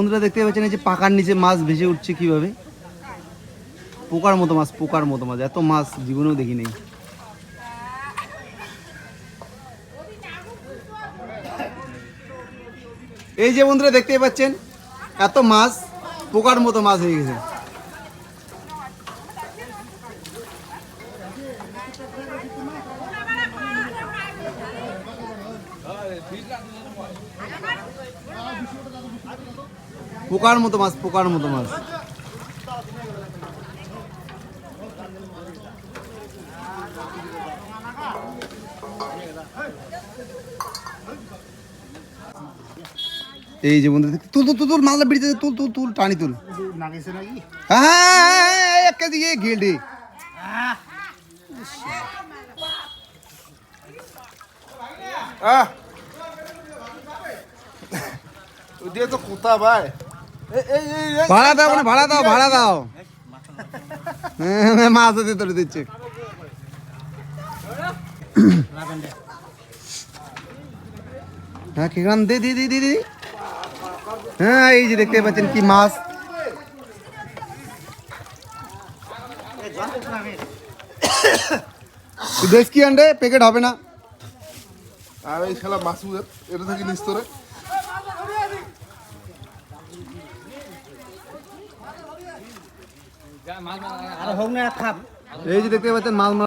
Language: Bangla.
বন্ধুরা দেখতে পাচ্ছেন এই যে পাকার নিচে মাছ ভেসে উঠছে কিভাবে, পোকার মতো মাছ, পোকার মতো মাছ। এত মাছ জীবনেও দেখি নেই। এই যে বন্ধুরা দেখতে পাচ্ছেন এত মাছ, পোকার মতো মাছ হয়ে গেছে। পোকার মতো মাছ, পোকার মতো মাছ। এই যে বন্ধু তুল তুল তুল মাছটা বেরিয়েছে, তুল তুল তুল টানি তুল। হ্যাঁ এক কেজি ঘেটে তো কোথা ভাই, ভাড়া দাও না, ভাড়া দাও, ভাড়া দাও। মাছ দিয়ে তোলে দিচ্ছে। হ্যাঁ কেন দে দি দি দি। হ্যাঁ এই যে দেখতে পাচ্ছেন কি মাছ। দেশ কি আন্ডে প্যাকেট হবে না। আর এই খেলা মাছ এটা থেকে নিস্তরে এই যে দেখতে পাচ্ছেন মাছ।